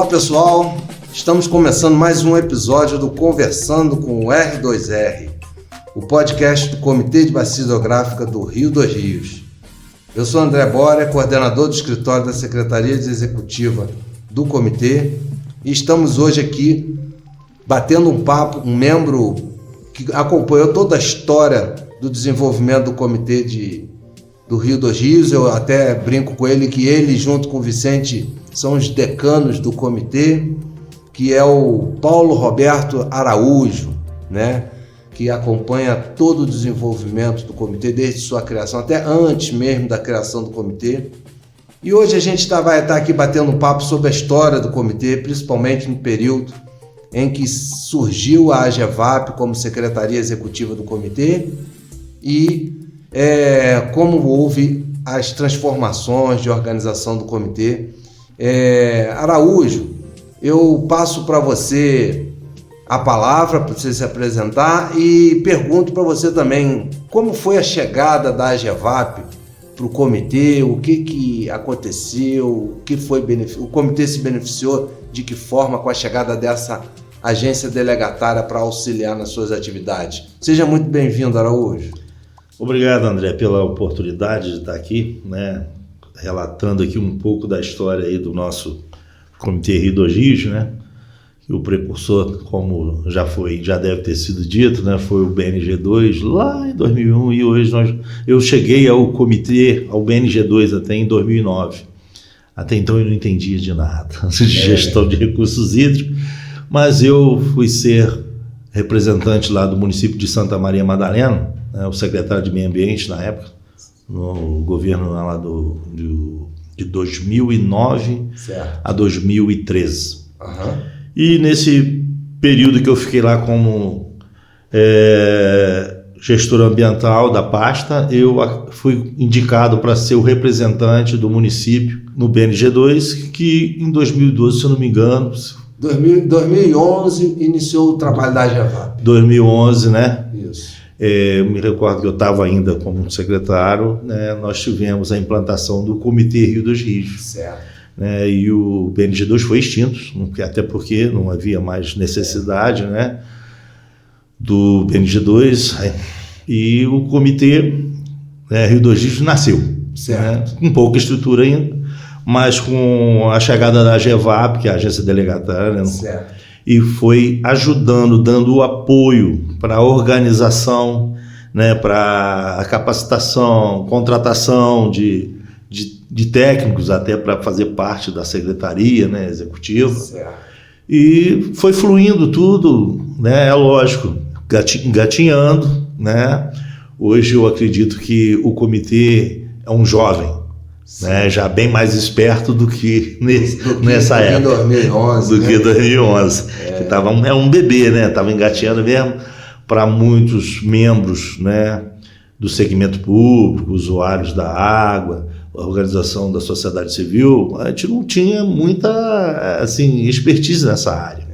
Olá pessoal, estamos começando mais um episódio do Conversando com o R2R, o podcast do Comitê de Bacia Hidrográfica do Rio dos Rios. Eu sou André Boria, coordenador do escritório da Secretaria Executiva do Comitê, e estamos hoje aqui batendo um papo com um membro que acompanhou toda a história do desenvolvimento do Comitê do Rio dos Rios. Eu até brinco com ele que ele, junto com o Vicente, são os decanos do comitê, que é o Paulo Roberto Araújo, né? Que acompanha todo o desenvolvimento do comitê desde sua criação, até antes mesmo da criação do comitê. E hoje a gente vai estar aqui batendo um papo sobre a história do comitê, principalmente no período em que surgiu a AGEVAP como Secretaria Executiva do comitê e como houve as transformações de organização do comitê. Araújo, eu passo para você a palavra para você se apresentar e pergunto para você também como foi a chegada da AGEVAP para o comitê, o que aconteceu, o comitê se beneficiou de que forma com a chegada dessa agência delegatária para auxiliar nas suas atividades. Seja muito bem-vindo, Araújo. Obrigado, André, pela oportunidade de estar aqui, né, relatando aqui um pouco da história aí do nosso Comitê Rio dos Rios, né? O precursor, como já deve ter sido dito, né, foi o BNG2 lá em 2001 e hoje eu cheguei ao comitê, ao BNG2 até em 2009. Até então eu não entendia de nada de gestão de recursos hídricos, mas eu fui ser representante lá do município de Santa Maria Madalena, né, o secretário de Meio Ambiente na época, no governo lá de 2009 a 2013. Uhum. E nesse período que eu fiquei lá como gestor ambiental da pasta, eu fui indicado para ser o representante do município no BNG2, que em 2012, se eu não me engano... 2011 iniciou o trabalho da AGEVAP. 2011, né? Isso. Eu me recordo que eu estava ainda como secretário, né? Nós tivemos a implantação do Comitê Rio dos Rios. Certo. Né, e o BNG2 foi extinto, até porque não havia mais necessidade, né, do BNG2, e o Comitê Rio dos Rios nasceu, né, com pouca estrutura ainda, mas com a chegada da AGEVAP, que é a agência delegatária, né, e foi ajudando, dando o apoio para a organização, né, para a capacitação, contratação de técnicos até para fazer parte da secretaria, né, executiva. Certo. E foi fluindo tudo, né, é lógico, engatinhando, né. Hoje eu acredito que o comitê é um jovem, né, já bem mais esperto do que nessa época. 2011, do que 2011. Que é um bebê, né, estava engatinhando mesmo para muitos membros, né, do segmento público, usuários da água, a organização da sociedade civil. A gente não tinha muita expertise nessa área.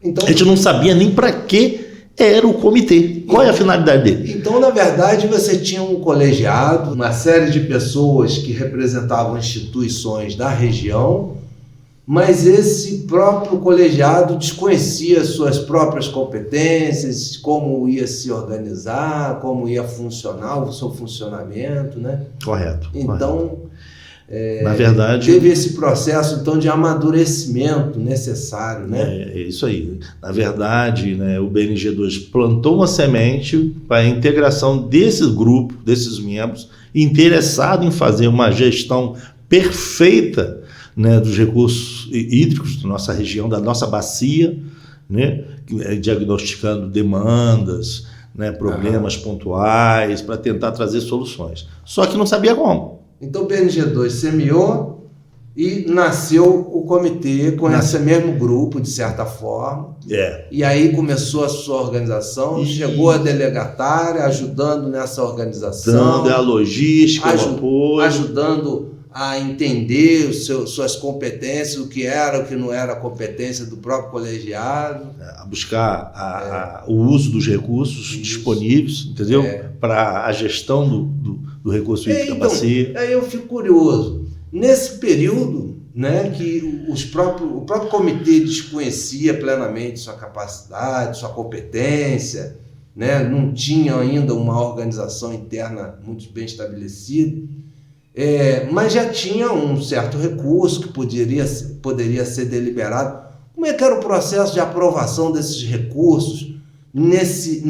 Então, a gente não sabia nem para que era o comitê, qual é a finalidade dele. Então, na verdade, você tinha um colegiado, uma série de pessoas que representavam instituições da região, mas esse próprio colegiado desconhecia suas próprias competências, como ia se organizar, como ia funcionar o seu funcionamento, né? Correto. Então, na verdade, teve esse processo então de amadurecimento necessário, né? É isso aí. Na verdade, né, o BNG2 plantou uma semente para a integração desse grupo, desses membros, interessado em fazer uma gestão perfeita, né, dos recursos hídricos da nossa região, da nossa bacia, né, diagnosticando demandas, né, problemas pontuais, para tentar trazer soluções. Só que não sabia como. Então o BNG2 semeou e nasceu o comitê com esse mesmo grupo, de certa forma. E aí começou a sua organização, chegou a delegatária, ajudando nessa organização. Dando a logística, o apoio. Ajudando a entender suas competências, o que era, o que não era a competência do próprio colegiado. A buscar o uso dos recursos disponíveis, entendeu? Para a gestão do recurso hídrico da bacia. Aí eu fico curioso. Nesse período, né, que o próprio comitê desconhecia plenamente sua capacidade, sua competência, né, não tinha ainda uma organização interna muito bem estabelecida, mas já tinha um certo recurso que poderia ser deliberado. Como é que era o processo de aprovação desses recursos nesse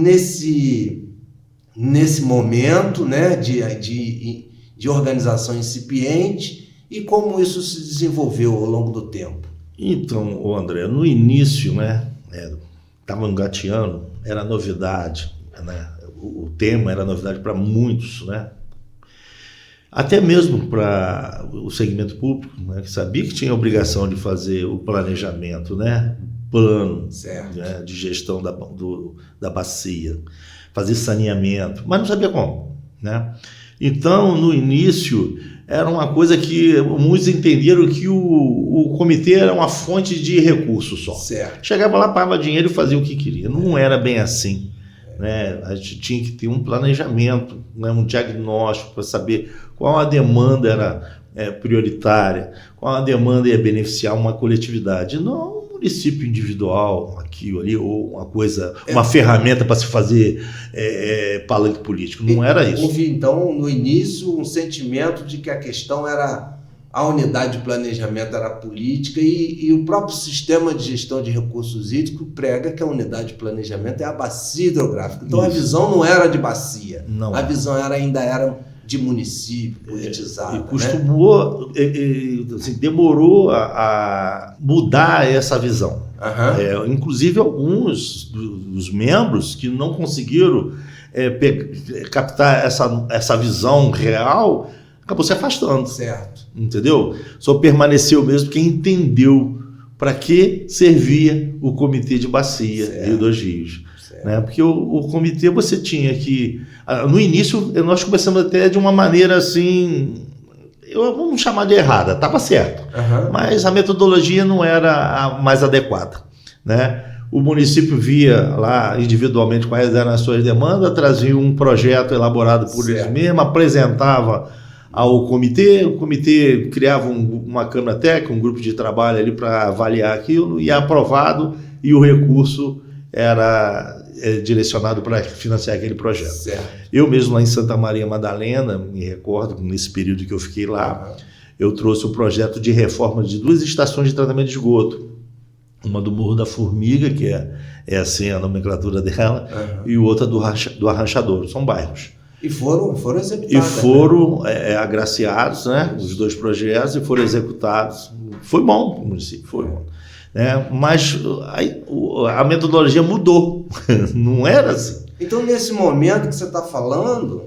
momento, né, de organização incipiente, e como isso se desenvolveu ao longo do tempo? Então, André, no início, né, estava engateando, era novidade, né? O tema era novidade para muitos, né? Até mesmo para o segmento público, né, que sabia que tinha a obrigação de fazer o planejamento, né, plano, né, de gestão da bacia, fazer saneamento, mas não sabia como, né? Então, no início, era uma coisa que muitos entenderam que o comitê era uma fonte de recursos só. Certo. Chegava lá, pagava dinheiro e fazia o que queria. Não era bem assim. Né? A gente tinha que ter um planejamento, né? Um diagnóstico para saber qual a demanda era prioritária, qual a demanda ia beneficiar uma coletividade, não um município individual, aqui ou ali, ou uma coisa, uma ferramenta para se fazer palanque político. Não era isso. Houve, então, no início, um sentimento de que a questão era a unidade de planejamento era política, e o próprio sistema de gestão de recursos hídricos prega que a unidade de planejamento é a bacia hidrográfica. Então, isso. A visão não era de bacia, a visão ainda era de município, politizado. E costumou, assim, demorou a mudar essa visão. Inclusive, alguns dos membros que não conseguiram captar essa visão real, acabou se afastando. Certo. Entendeu? Só permaneceu mesmo quem entendeu para que servia o comitê de bacia Rio dos Rios. Né? Porque o comitê você tinha que... No início, nós começamos até de uma maneira assim... Vamos chamar de errada, estava certo. Mas a metodologia não era a mais adequada. Né? O município via lá individualmente quais eram as suas demandas, trazia um projeto elaborado por eles mesmos, apresentava ao comitê, o comitê criava uma câmara técnica, um grupo de trabalho ali para avaliar aquilo, e aprovado, e o recurso era direcionado para financiar aquele projeto. Certo. Eu mesmo lá em Santa Maria Madalena, me recordo, nesse período que eu fiquei lá, eu trouxe o projeto de reforma de 2 estações de tratamento de esgoto. Uma do Morro da Formiga, que é assim a nomenclatura dela, e outra do Arranchadouro. São bairros. E foram executados. E foram agraciados, né, os 2 projetos, e foram executados. Foi bom o município, foi bom. Mas a metodologia mudou, não era assim. Então, nesse momento que você está falando,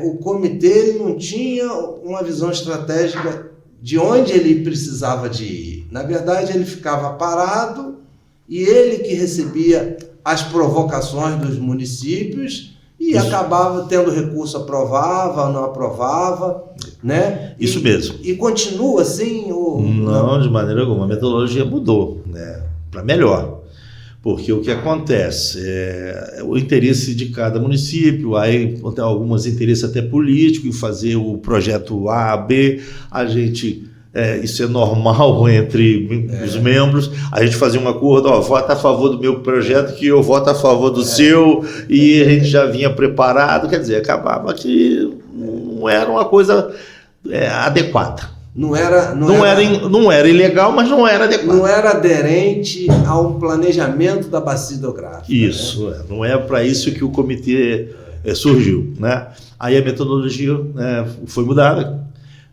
o comitê não tinha uma visão estratégica de onde ele precisava de ir. Na verdade, ele ficava parado e ele que recebia as provocações dos municípios e acabava tendo recurso, aprovava, não aprovava, né? Isso mesmo. E continua assim? Não, de maneira alguma. A metodologia mudou, né, para melhor. Porque o que acontece o interesse de cada município, aí tem alguns interesses até políticos em fazer o projeto A, B, a gente... isso é normal entre os membros, a gente fazia um acordo, vota a favor do meu projeto que eu voto a favor do seu, e a gente já vinha preparado, quer dizer, acabava que não era uma coisa adequada. Não era ilegal, mas não era adequado. Não era aderente ao planejamento da bacia hidrográfica. Isso, né? Não é para isso que o comitê surgiu. Né? Aí a metodologia foi mudada,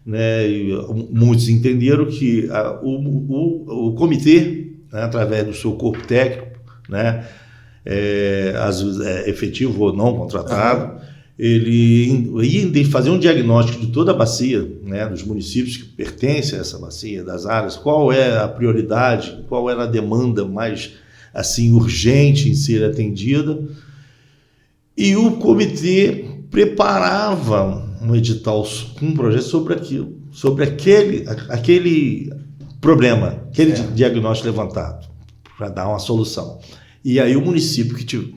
né? E muitos entenderam que o comitê, né, através do seu corpo técnico, né, às vezes efetivo ou não contratado, ele ia fazer um diagnóstico de toda a bacia, né, dos municípios que pertencem a essa bacia, das áreas, qual é a prioridade, qual era a demanda mais assim urgente em ser atendida, e o comitê preparava um edital com um projeto sobre aquilo, sobre aquele problema, aquele diagnóstico levantado, para dar uma solução. E aí o município que tinha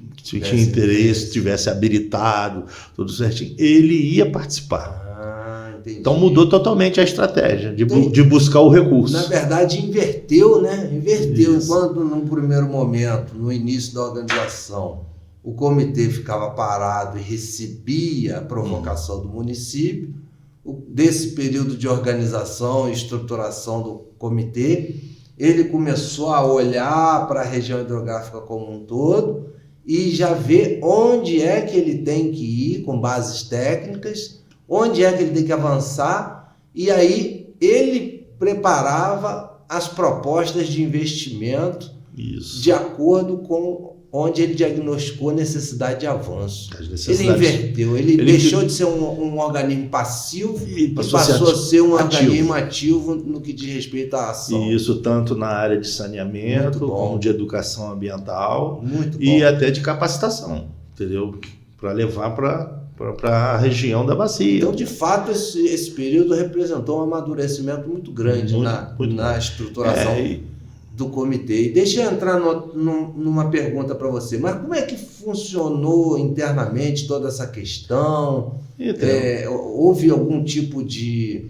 interesse, tivesse habilitado, tudo certinho, ele ia participar. entendi. Então mudou totalmente a estratégia de buscar o recurso. Na verdade, inverteu, né? Inverteu. Isso. Enquanto, num primeiro momento, no início da organização, o comitê ficava parado e recebia a provocação do município, desse período de organização e estruturação do comitê, ele começou a olhar para a região hidrográfica como um todo e já ver onde é que ele tem que ir com bases técnicas, onde é que ele tem que avançar, e aí ele preparava as propostas de investimento de acordo com onde ele diagnosticou necessidade de avanço. Ele inverteu, ele deixou de ser um organismo passivo e passou a ser um organismo ativo no que diz respeito à ação. Isso tanto na área de saneamento, como de educação ambiental e até de capacitação, entendeu? Para levar para a região da bacia. Então, de fato, esse período representou um amadurecimento muito grande na estruturação do comitê. E deixa eu entrar numa pergunta para você. Mas como é que funcionou internamente toda essa questão? Então, houve algum tipo de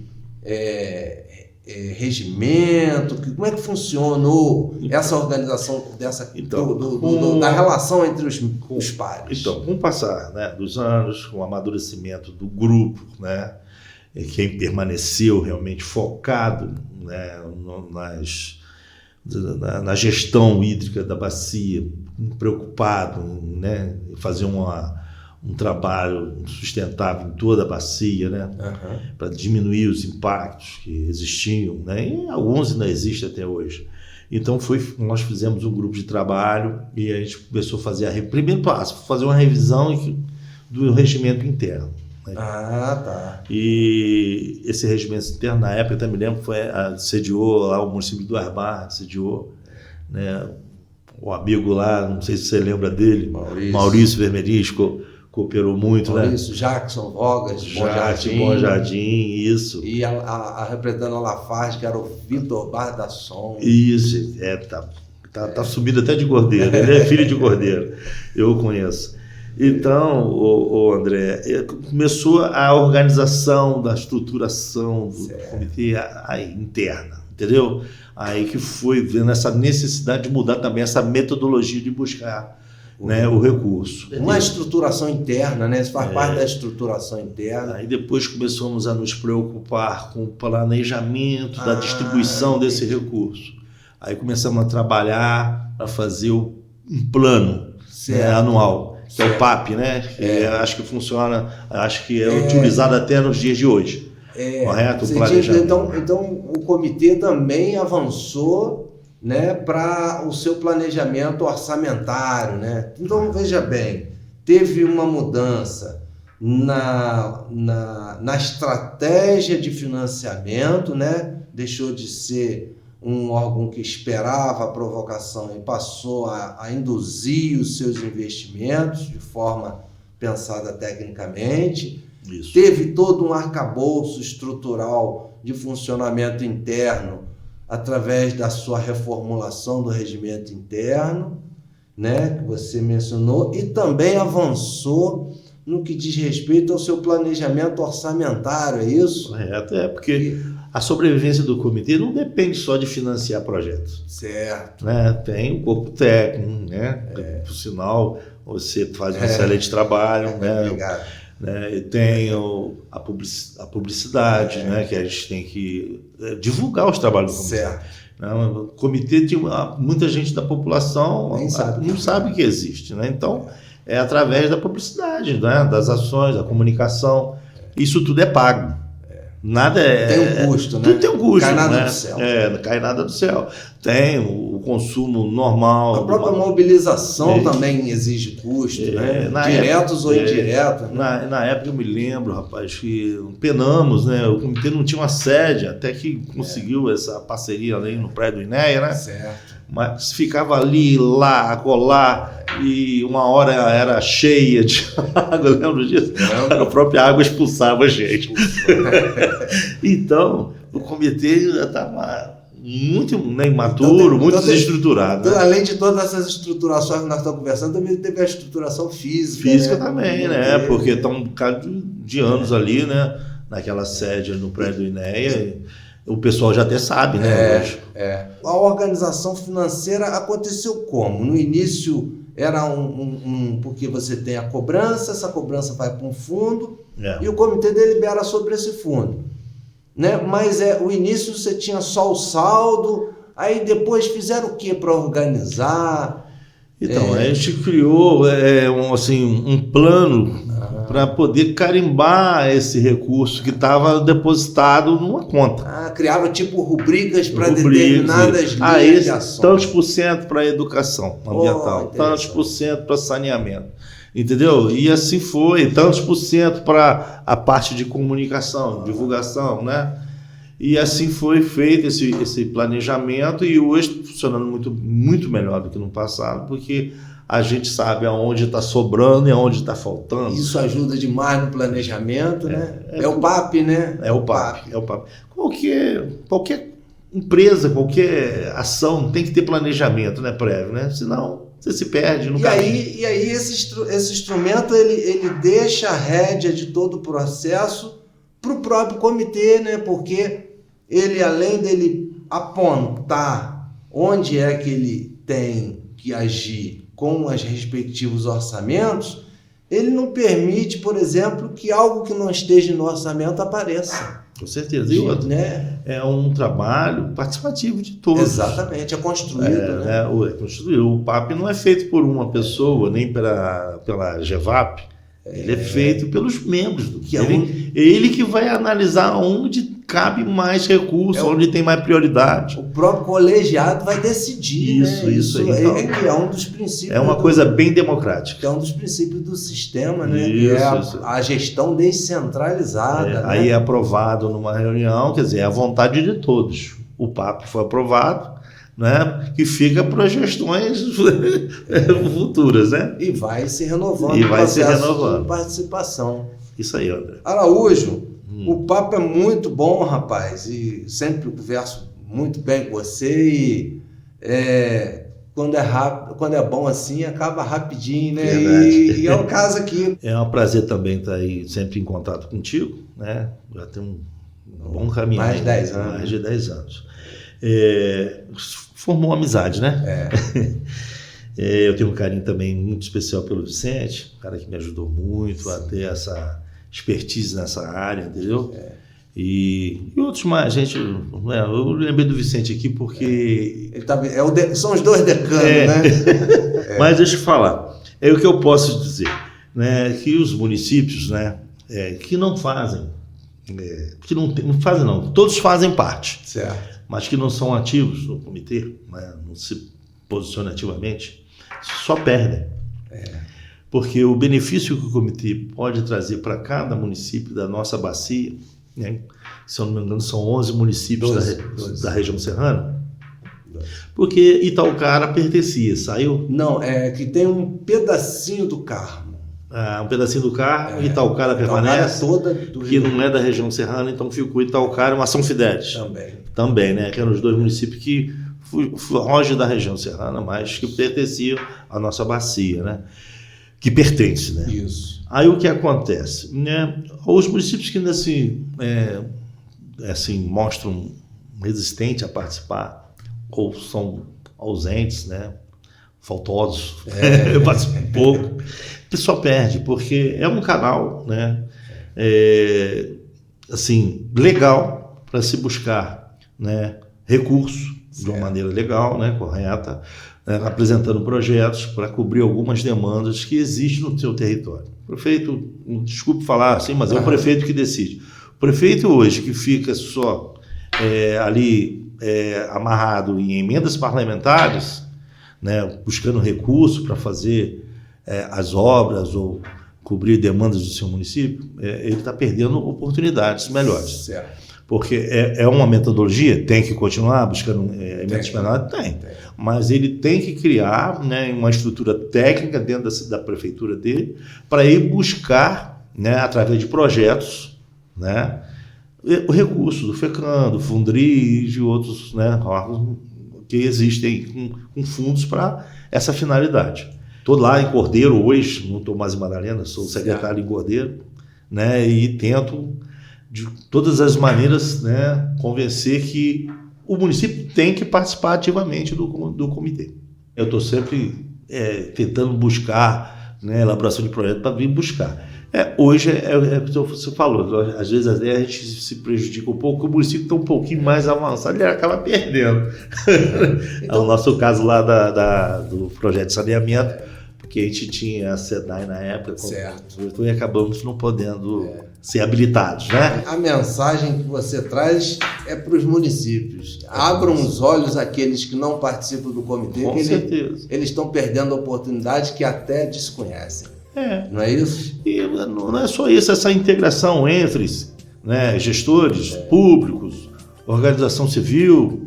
regimento? Como é que funcionou essa organização da relação entre os pares? Então, com o passar, né, dos anos, com o amadurecimento do grupo, né, quem permaneceu realmente focado, né, na gestão hídrica da bacia, preocupado, né, em fazer um trabalho sustentável em toda a bacia, né, para diminuir os impactos que existiam, né, e alguns ainda existem até hoje. Então nós fizemos um grupo de trabalho e a gente começou a fazer primeiro passo, fazer uma revisão do regimento interno. Né? E esse regimento interno, na época, eu também me lembro, sediou lá o município do Arbar, sediou, né, o amigo lá, não sei se você lembra dele, Maurício Vermelhis, cooperou muito, Maurício, né? Jackson Vogas, Bom Jardim, isso. E a representando a Lafarge, que era o Vitor Bardasson. Isso, tá subido até de Cordeiro, ele é filho de Cordeiro, eu o conheço. Então, o André, começou a organização da estruturação do comitê interna, entendeu? Aí que foi vendo essa necessidade de mudar também essa metodologia de buscar, né, o recurso. Uma estruturação interna, né? Isso faz parte da estruturação interna. Aí depois começamos a nos preocupar com o planejamento da distribuição desse recurso. Aí começamos a trabalhar para fazer um plano, né, anual. Que é o PAP, né? Acho que funciona, acho que é utilizado até nos dias de hoje. Correto? O planejamento. Então, o comitê também avançou, né, para o seu planejamento orçamentário, né? Então, veja bem, teve uma mudança na estratégia de financiamento, né? Deixou de ser um órgão que esperava a provocação e passou a induzir os seus investimentos de forma pensada tecnicamente. Isso. Teve todo um arcabouço estrutural de funcionamento interno através da sua reformulação do regimento interno, né, que você mencionou, e também avançou no que diz respeito ao seu planejamento orçamentário, é isso? Correto, porque a sobrevivência do comitê não depende só de financiar projetos. Certo. Né? Tem o corpo técnico, né? Por sinal, você faz um excelente trabalho, né? Obrigado. Né? E tem a publicidade, né? Que a gente tem que divulgar os trabalhos do comitê. Certo. O comitê, muita gente da população não sabe que existe, né? Então, é através da publicidade, né? Das ações, da comunicação. Isso tudo é pago. Nada tem um custo, né? Tudo tem um custo. Cai nada né? do céu. Cai nada do céu. Tem o consumo normal. A própria mobilização também exige custo, né? Diretos ou indiretos. Né? Na época eu me lembro, rapaz, que penamos, né? O comitê não tinha uma sede, até que conseguiu essa parceria ali no prédio do INEA, né? Certo. Mas ficava ali, lá, acolá, e uma hora era cheia de água, lembro disso? A própria água expulsava a gente. Então, o comitê já estava muito imaturo, muito desestruturado. Então, além de todas essas estruturações que nós estamos conversando, também teve a estruturação física. Física, né? Também, né? Porque estão um bocado de anos ali, né? naquela sede no prédio do INEA. O pessoal já até sabe, né? Hoje. A organização financeira aconteceu como? No início era porque você tem a cobrança, essa cobrança vai para um fundo e o comitê delibera sobre esse fundo. Né? Mas o início você tinha só o saldo, aí depois fizeram o que para organizar? Então, a gente criou um plano para poder carimbar esse recurso que estava depositado numa conta. Criava tipo rubricas para determinadas linhas de ações. Tantos por cento para educação ambiental, tantos por cento para saneamento, entendeu? E assim foi, tantos por cento para a parte de comunicação, divulgação, né? E assim foi feito esse planejamento e hoje funcionando muito, muito melhor do que no passado, porque a gente sabe aonde está sobrando e aonde está faltando. Isso ajuda demais no planejamento, né? É o PAP, né? É o PAP. Qualquer empresa, qualquer ação tem que ter planejamento, né, prévio, né? Senão você se perde no caminho. E aí esse instrumento ele deixa a rédea de todo o processo para o próprio comitê, né? Porque ele, além dele apontar onde é que ele tem que agir com os respectivos orçamentos, ele não permite, por exemplo, que algo que não esteja no orçamento apareça. Com certeza. E outro, né? É um trabalho participativo de todos. Exatamente, é construído. Né? É construído. O PAP não é feito por uma pessoa, nem pela GEVAP. Ele é feito pelos membros do que ele que vai analisar onde cabe mais recurso, onde tem mais prioridade. O próprio colegiado vai decidir. Isso né? aí. Então, que é um dos princípios. É uma coisa bem democrática. Que é um dos princípios do sistema, né? Isso. A gestão descentralizada. Né? Aí é aprovado numa reunião, quer dizer, é a vontade de todos. O PAP foi aprovado, né, que fica para gestões futuras, né? E vai se renovando. E vai se renovando. De participação. Isso aí, André. Araújo, o papo é muito bom, rapaz, e sempre converso muito bem com você e quando é rápido, quando é bom assim, acaba rapidinho, né? E é o caso aqui. É um prazer também estar aí sempre em contato contigo, né? Já tem um bom caminho. Mais de 10 anos. Mais de 10 anos. Formou amizade, né? Eu tenho um carinho também muito especial pelo Vicente, um cara que me ajudou muito a ter essa expertise nessa área, entendeu? E outros mais, gente. Eu lembrei do Vicente aqui porque. São os dois decanos, né? Mas deixa eu falar. É o que eu posso dizer, né? Que os municípios, né? Que não fazem. Que não fazem, não. Todos fazem parte. Certo. Mas que não são ativos no comitê, né, não se posicionam ativamente, só perdem. Porque o benefício que o comitê pode trazer para cada município da nossa bacia, né, se eu não me engano, são 11 municípios da região serrana, porque Itaocara pertencia, saiu? Não, que tem um pedacinho do Carmo. Um pedacinho do Carmo, Itaocara permanece, toda que não é da região serrana, então ficou Itaocara e uma São Fidélis. Também, né? Que eram os dois municípios que fogem da região serrana, mas que pertenciam à nossa bacia, né? Que pertence, né? Isso. Aí o que acontece? Né? Os municípios que ainda mostram resistentes a participar, ou são ausentes, né? Faltosos, eu participo um pouco, o pessoal perde, porque é um canal, né? Legal para se buscar, né? Recurso de uma maneira legal, né? Correta, né? Apresentando projetos para cobrir algumas demandas que existem no seu território. O prefeito, desculpe falar assim, mas é o prefeito que decide. O prefeito hoje que fica só amarrado em emendas parlamentares, né, buscando recurso para fazer as obras ou cobrir demandas do seu município, ele está perdendo oportunidades melhores. Certo. Porque é uma metodologia, tem que continuar buscando emendas menores? Tem. Mas ele tem que criar, né, uma estrutura técnica dentro da prefeitura dele para ir buscar, né, através de projetos, né, o recurso do FECAM, do Fundri e de outros, né, órgãos que existem com fundos para essa finalidade. Estou lá em Cordeiro hoje, não estou mais em Madalena, sou secretário em Cordeiro, né, e tento de todas as maneiras, né, convencer que o município tem que participar ativamente do comitê. Eu estou sempre tentando buscar, né, elaboração de projeto para vir buscar. Hoje, você falou, às vezes a gente se prejudica um pouco, o município está um pouquinho mais avançado, ele acaba perdendo. Então, o nosso caso lá do projeto de saneamento, porque a gente tinha a SEDAI na época, e acabamos não podendo ser habilitados, né? A mensagem que você traz é para os municípios. Abram os olhos aqueles que não participam do comitê, com certeza. Eles estão perdendo oportunidades que até desconhecem. Não é isso? E não é só isso, essa integração entre, né, gestores públicos, organização civil,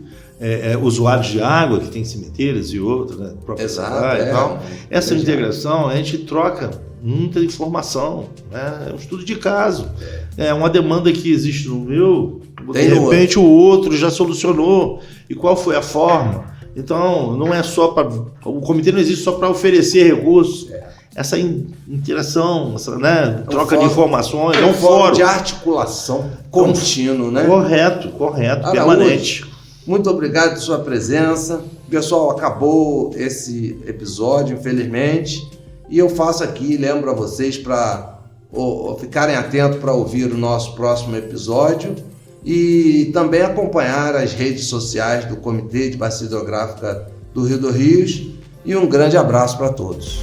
usuários de água, que tem cemitérios e outros, né, propriedade e tal. Essa integração, a gente troca muita informação, né, é um estudo de caso. É uma demanda que existe no meu, de repente o outro já solucionou. E qual foi a forma? Então, não é só para... O comitê não existe só para oferecer recursos. Essa interação, essa, né, troca de informações, um fórum de articulação contínuo, né? Correto, permanente. Muito obrigado pela sua presença. Pessoal, acabou esse episódio, infelizmente, e eu faço aqui, lembro a vocês para ficarem atentos para ouvir o nosso próximo episódio e também acompanhar as redes sociais do Comitê de Bacia Hidrográfica do Rio dos Rios, e um grande abraço para todos.